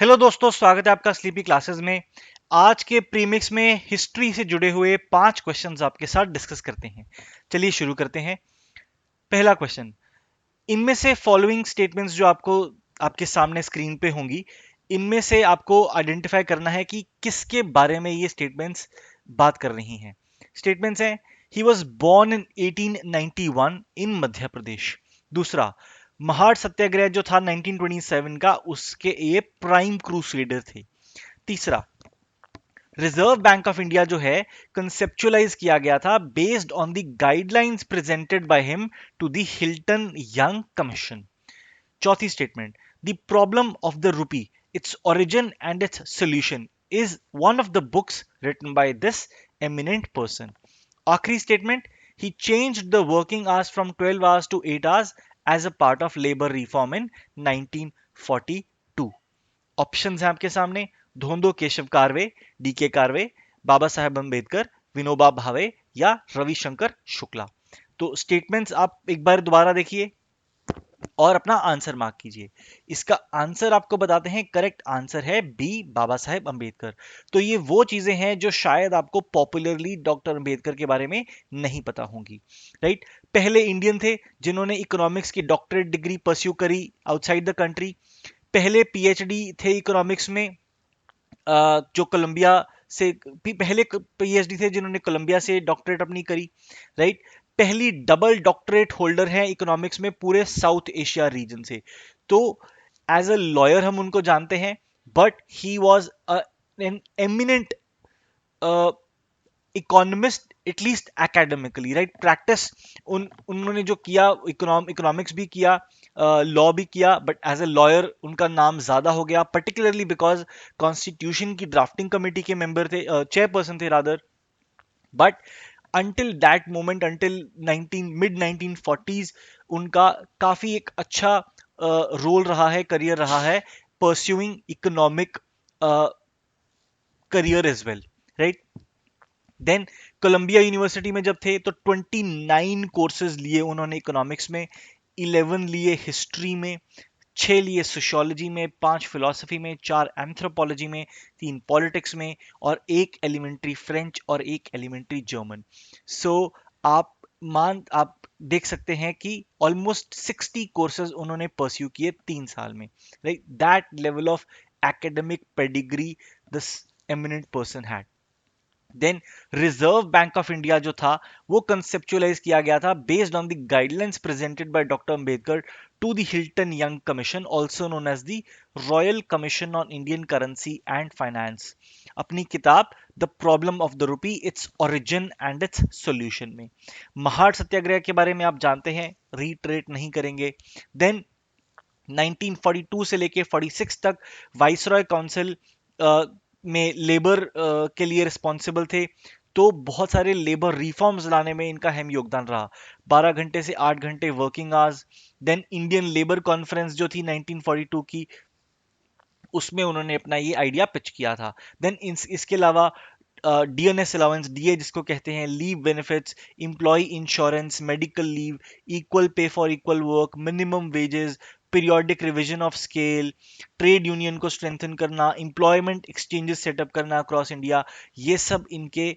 Hello दोस्तों, स्वागत है आपका स्लीपी क्लासेस में। आज के प्रीमिक्स में हिस्ट्री से जुड़े हुए 5 क्वेश्चंस आपके साथ डिस्कस करते हैं। चलिए शुरू करते हैं। पहला क्वेश्चन, इनमें से फॉलोइंग स्टेटमेंट्स जो आपको आपके सामने स्क्रीन पे होंगी, इनमें से आपको आइडेंटिफाई करना है कि किसके बारे में ये स्टेटमेंट्स बात कर रही हैं। स्टेटमेंट्स हैं, ही वॉज बोर्न इन 1891 इन मध्य प्रदेश। दूसरा, महाड़ सत्याग्रह जो था 1927 का, उसके ये प्राइम क्रूसेडर थे। तीसरा, रिजर्व बैंक ऑफ इंडिया जो है कंसेप्चुअलाइज किया गया था based on the guidelines presented by him to the Hilton Young Commission. चौथी statement, the problem of the rupee, its origin and its solution is one of the books written by this eminent person. आखिरी statement, he changed the working hours from 12 hours to 8 hours as a part of labour reform in 1942। Options हैं आपके सामने, धोंदो केशव कारवे, डीके कारवे, बाबा साहेब अंबेडकर, विनोबा भावे या रविशंकर शुक्ला। तो statements आप एक बार दोबारा देखिए और अपना आंसर मार्क कीजिए। इसका आंसर आपको बताते हैं, करेक्ट आंसर है बी, बाबा साहेब अंबेडकर। तो ये वो चीजें हैं जो शायद आपको पॉपुलरली डॉक्टर अंबेडकर के बारे में नहीं पता होंगी। राइट, पहले इंडियन थे जिन्होंने इकोनॉमिक्स की डॉक्टरेट डिग्री परस्यू करी आउटसाइड द कंट्री। पहले पीएचडी थे इकोनॉमिक्स में, जो कोलंबिया से, पहले पीएचडी थे जिन्होंने कोलंबिया से डॉक्टरेट अपनी करी। राइट, पहली डबल डॉक्टरेट होल्डर है इकोनॉमिक्स में पूरे साउथ एशिया रीजन से। तो एज अ लॉयर हम उनको जानते हैं, but he was an eminent economist, at least academically. Right, practice उन्होंने जो किया, इकोनॉमिक्स भी किया, लॉ भी किया, बट एज ए लॉयर उनका नाम ज्यादा हो गया, पर्टिकुलरली बिकॉज कॉन्स्टिट्यूशन की ड्राफ्टिंग कमेटी के मेंबर थे, चेयरपर्सन थे rather. But until that moment, until 19 mid 1940s, उनका काफी एक अच्छा रोल रहा है, करियर रहा है, pursuing economic career as well. Right, then Columbia University में जब थे तो 29 कोर्सेज लिए उन्होंने इकोनॉमिक्स में, 11 लिए हिस्ट्री में, 6 लिए सोशियोलॉजी में, 5 फिलोसफी में, 4 एंथ्रोपोलॉजी में, 3 पॉलिटिक्स में और 1 एलिमेंट्री फ्रेंच और 1 एलिमेंट्री जर्मन। सो आप देख सकते हैं कि ऑलमोस्ट 60 कोर्सेज उन्होंने परस्यू किए 3 साल में। Right, that level of academic pedigree this eminent person had. Then Reserve Bank of India जो था वो कंसेप्चुअलाइज किया गया था based on the guidelines presented by doctor Ambedkar to the Hilton Young Commission, also known as the Royal Commission on Indian currency and finance, अपनी किताब the problem of the rupee, its origin and its solution में। महाड़ सत्याग्रह के बारे में आप जानते हैं, retreat नहीं करेंगे। देन 1942 से लेके 46 तक वाइसरॉय काउंसिल में लेबर के लिए रिस्पॉन्सिबल थे। तो बहुत सारे लेबर रिफॉर्म्स लाने में इनका अहम योगदान रहा, 12 घंटे से 8 घंटे working hours. Then Indian Labour Conference जो थी 1942 की, उसमें उन्होंने अपना ये आइडिया पिच किया था। देन इसके अलावा डीएनएस अलाउंस, डीए जिसको कहते हैं, leave benefits, employ insurance, medical leave, equal pay for equal work, minimum wages, periodic revision of scale, trade union को स्ट्रेंथन करना, एम्प्लॉयमेंट एक्सचेंजेस सेटअप करना अक्रॉस इंडिया, ये सब इनके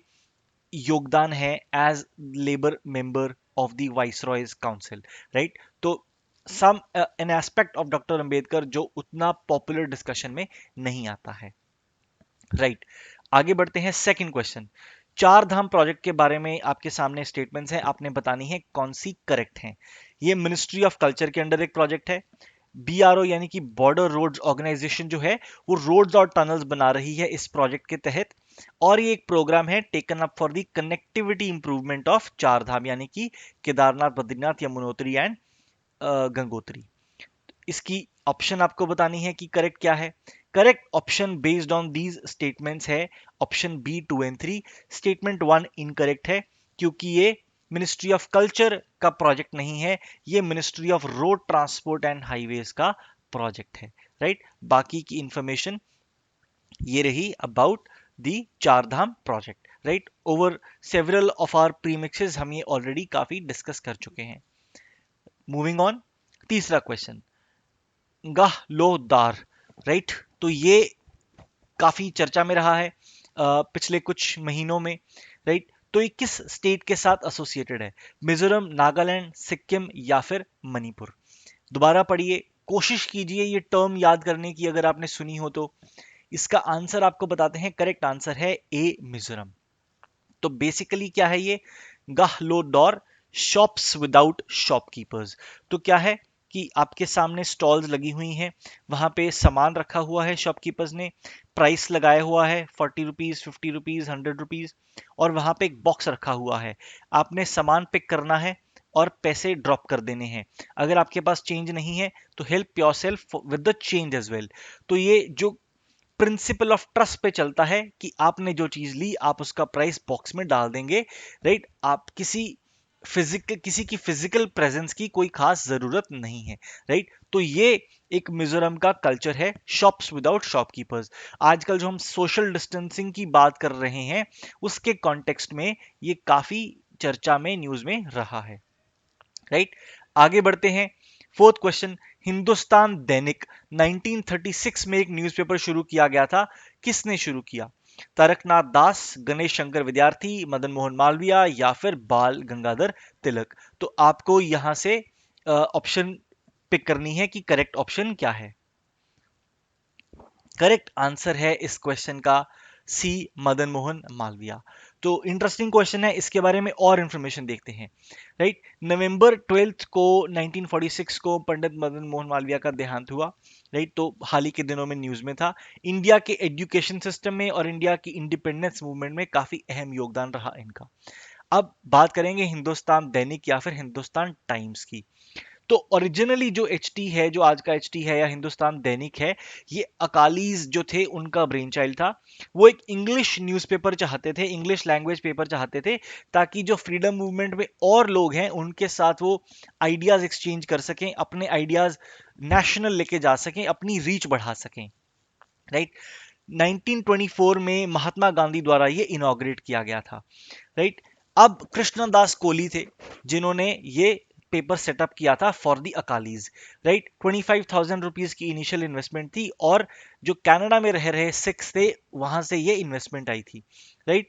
योगदान है as labour member of the Viceroy's council. Right, तो some an aspect of doctor Ambedkar जो उतना पॉपुलर डिस्कशन में नहीं आता है। राइट, आगे बढ़ते हैं। सेकंड क्वेश्चन, चार धाम प्रोजेक्ट के बारे में आपके सामने स्टेटमेंट्स हैं, आपने बतानी है कौन सी करेक्ट है। ये मिनिस्ट्री ऑफ कल्चर के अंडर एक प्रोजेक्ट है। बीआरओ यानी कि बॉर्डर रोड्स ऑर्गेनाइजेशन जो है वो रोड्स और टनल्स बना रही है इस प्रोजेक्ट के तहत। और ये एक प्रोग्राम है taken up for the connectivity improvement of Char Dham, यानी कि केदारनाथ, बद्रीनाथ, यमुनोत्री एंड गंगोत्री। इसकी ऑप्शन आपको बतानी है कि करेक्ट क्या है। Correct option based on these statements है option B, 2 and 3। Statement 1 incorrect है क्योंकि ये मिनिस्ट्री ऑफ कल्चर का प्रोजेक्ट नहीं है, ये Ministry of Road Transport and Highways का प्रोजेक्ट है। राइट, बाकी की इंफॉर्मेशन ये रही about the Char Dham project. Right, over several of our premixes हम ये ऑलरेडी काफी डिस्कस कर चुके हैं। मूविंग ऑन, तीसरा क्वेश्चन, गाह लो दार। राइट, तो ये काफी चर्चा में रहा है पिछले कुछ महीनों में, राइट। तो ये किस स्टेट के साथ एसोसिएटेड है? मिजोरम, नागालैंड, सिक्किम या फिर मणिपुर? दोबारा पढ़िए, कोशिश कीजिए ये टर्म याद करने की, अगर आपने सुनी हो तो। इसका आंसर आपको बताते हैं, करेक्ट आंसर है ए, मिजोरम। तो बेसिकली क्या है ये? गाहलोडोर शॉप्स विदाउट शॉपकीपर्स। तो क्या है कि आपके सामने स्टॉल्स लगी हुई हैं, वहां पे सामान रखा हुआ है, शॉपकीपर्स ने प्राइस लगाया हुआ है, 40 रुपीज, 50 रुपीज, 100 रुपीज, और वहां पे एक बॉक्स रखा हुआ है। आपने सामान पिक करना है और पैसे ड्रॉप कर देने हैं। अगर आपके पास चेंज नहीं है तो help yourself with the change as well. तो ये जो प्रिंसिपल ऑफ ट्रस्ट पे चलता है कि आपने जो चीज ली आप उसका प्राइस बॉक्स में डाल देंगे, राइट। आप किसी की फिजिकल प्रेजेंस की कोई खास जरूरत नहीं है, राइट। तो ये एक मिजोरम का कल्चर है, शॉप्स विदाउट शॉपकीपर्स। आजकल जो हम सोशल डिस्टेंसिंग की बात कर रहे हैं उसके कॉन्टेक्स्ट में ये काफी चर्चा में, न्यूज में रहा है, राइट। आगे बढ़ते हैं। फोर्थ क्वेश्चन, हिंदुस्तान दैनिक 1936 में एक न्यूज़पेपर शुरू किया गया था, किसने शुरू किया? तारकनाथ दास, गणेश शंकर विद्यार्थी, मदन मोहन मालवीय या फिर बाल गंगाधर तिलक? तो आपको यहां से ऑप्शन पिक करनी है कि करेक्ट ऑप्शन क्या है। करेक्ट आंसर है इस क्वेश्चन का सी, मदन मोहन मालवीय। तो इंटरेस्टिंग क्वेश्चन है, इसके बारे में और इंफॉर्मेशन देखते हैं, राइट। नवंबर 12 को 1946 को पंडित मदन मोहन मालवीय का देहांत हुआ, राइट। तो हाल ही के दिनों में न्यूज में था। इंडिया के एजुकेशन सिस्टम में और इंडिया की इंडिपेंडेंस मूवमेंट में काफी अहम योगदान रहा इनका। अब बात करेंगे हिंदुस्तान दैनिक या फिर हिंदुस्तान टाइम्स की। तो ओरिजिनली जो एचटी है, जो आज का एचटी है या हिंदुस्तान दैनिक है, ये अकालीज जो थे उनका ब्रेन चाइल्ड था। वो एक इंग्लिश न्यूज़पेपर चाहते थे, इंग्लिश लैंग्वेज पेपर चाहते थे, ताकि जो फ्रीडम मूवमेंट में और लोग हैं उनके साथ वो आइडियाज एक्सचेंज कर सकें, अपने आइडियाज नेशनल लेके जा सकें, अपनी रीच बढ़ा सकें, राइट। 1924 में महात्मा गांधी द्वारा ये इनॉग्रेट किया गया था, राइट। अब कृष्णदास कोहली थे जिन्होंने ये पेपर सेटअप किया था for the Akalis, right. 25,000 rupees की इनिशियल इन्वेस्टमेंट थी, और जो कनाडा में रह रहे सिक्स थे वहां से ये इन्वेस्टमेंट आई थी, राइट।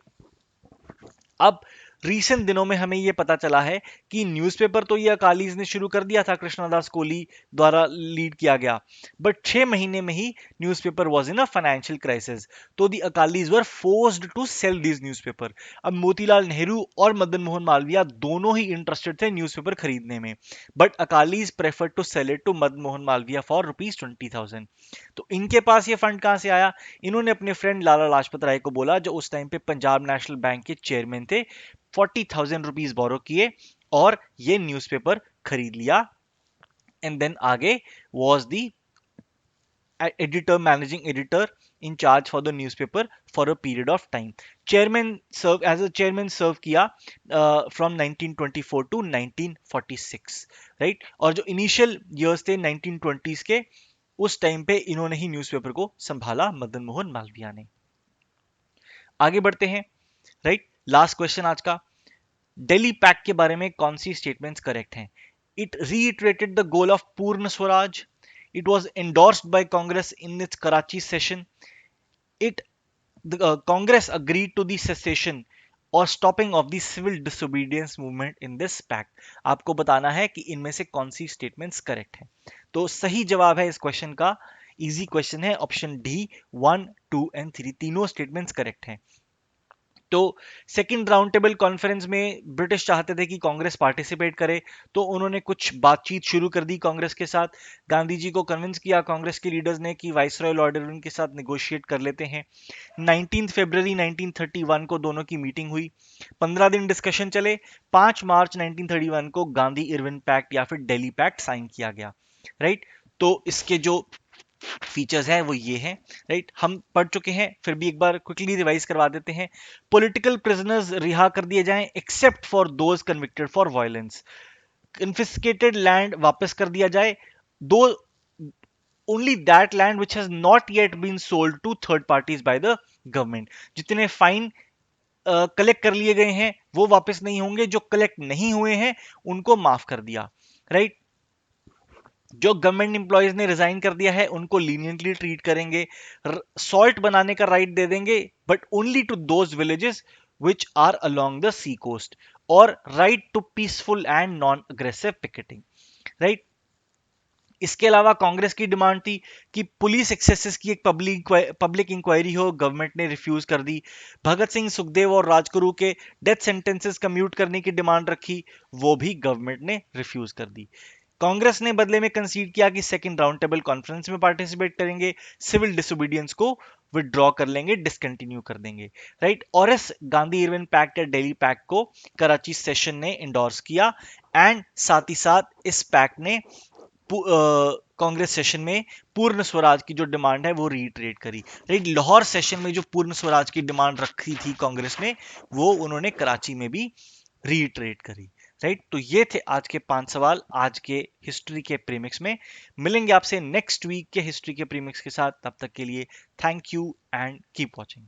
अब रिसेंट दिनों में हमें यह पता चला है कि न्यूज़पेपर तो ये अकालीज ने शुरू कर दिया था, कृष्णदास कोहली द्वारा लीड किया गया, बट 6 महीने में ही newspaper was in a financial crisis. तो the Akalis were forced to sell this newspaper. अब मोतीलाल नेहरू और मदन मोहन मालवीय दोनों ही इंटरेस्टेड थे न्यूज़पेपर खरीदने में, but Akalis prefer to sell it to Madan Mohan Malaviya for ₹20,000। तो इनके पास ये फंड कहां से आया? इन्होंने अपने फ्रेंड लाला लाजपत राय को बोला, जो उस टाइम पे पंजाब नेशनल बैंक के चेयरमैन थे, 40,000 रुपीज बोरो किए और ये न्यूज़पेपर खरीद लिया। एंड देन आगे was the editor, managing editor in charge for the newspaper for a period of time. Chairman serve किया from 1924 to 1946, right। और जो इनिशियल years थे 1920s के, उस टाइम पे इन्होंने ही न्यूज़पेपर को संभाला, मदन मोहन मालवीय ने। आगे बढ़ते हैं, राइट। लास्ट क्वेश्चन आज का, दिल्ली पैक्ट के बारे में कौन सी स्टेटमेंट्स करेक्ट हैं? It reiterated the goal of पूर्ण Swaraj, it was endorsed by Congress in its Karachi session, it the Congress agreed to the cessation और stopping of the civil disobedience movement in this pact. आपको बताना है कि इनमें से कौन सी स्टेटमेंट्स करेक्ट है। तो सही जवाब है इस क्वेश्चन का, इजी क्वेश्चन है, ऑप्शन डी, 1, 2 एंड 3 तीनों स्टेटमेंट्स करेक्ट हैं। तो सेकंड राउंड टेबल कॉन्फ्रेंस में ब्रिटिश चाहते थे कि कांग्रेस पार्टिसिपेट करे, तो उन्होंने कुछ बातचीत शुरू कर दी कांग्रेस के साथ। गांधी जी को कन्विंस किया कांग्रेस के लीडर्स ने कि वाइसरॉय लॉर्ड इरविन के साथ नेगोशिएट कर लेते हैं। 19 फरवरी 1931 को दोनों की मीटिंग हुई, 15 दिन डिस्कशन चले। 5 मार्च 1931 को गांधी इरविन पैक्ट या फिर दिल्ली पैक्ट साइन किया गया, राइट। तो इसके जो फीचर्स हैं वो ये हैं, राइट। हम पढ़ चुके हैं, फिर भी एक बार क्विकली रिवाइज करवा देते हैं। पॉलिटिकल प्रिजनर्स रिहा कर दिए जाएं except for those convicted for violence. Confiscated land वापस कर दिया जाए, दो only that land which has not yet been sold to third parties by the government. जितने फाइन कलेक्ट कर लिए गए हैं वो वापस नहीं होंगे, जो कलेक्ट नहीं हुए हैं उनको माफ कर दिया, राइट। जो गवर्नमेंट एम्प्लॉयज ने रिजाइन कर दिया है उनको लीनियंटली ट्रीट करेंगे, सॉल्ट बनाने का राइट दे देंगे but only to those villages which are along the sea coast, और right to peaceful and non aggressive picketing, right. इसके अलावा कांग्रेस की डिमांड थी कि पुलिस एक्सेसेस की एक पब्लिक इंक्वायरी हो, गवर्नमेंट ने रिफ्यूज कर दी। भगत सिंह, सुखदेव और राजगुरु के डेथ सेंटेंसेस कम्यूट करने की डिमांड रखी, वो भी गवर्नमेंट ने रिफ्यूज कर दी। कांग्रेस ने बदले में कंसीड किया कि सेकंड राउंड टेबल कॉन्फ्रेंस में पार्टिसिपेट करेंगे, सिविल डिसोबीडियंस को विदड्रॉ कर लेंगे, डिसकंटिन्यू कर देंगे, राइट। और इस गांधी इरविन पैक्ट या दिल्ली पैक्ट को कराची सेशन ने इंडोर्स किया, एंड साथ ही साथ इस पैक्ट ने कांग्रेस सेशन में पूर्ण स्वराज की जो डिमांड है वो रीट्रेट करी, राइट। लाहौर सेशन में जो पूर्ण स्वराज की डिमांड रखी थी कांग्रेस ने, वो उन्होंने कराची में भी रीट्रेट करी, राइट। तो ये थे आज के 5 सवाल आज के हिस्ट्री के प्रीमिक्स में। मिलेंगे आपसे नेक्स्ट वीक के हिस्ट्री के प्रीमिक्स के साथ, तब तक के लिए thank you and keep watching.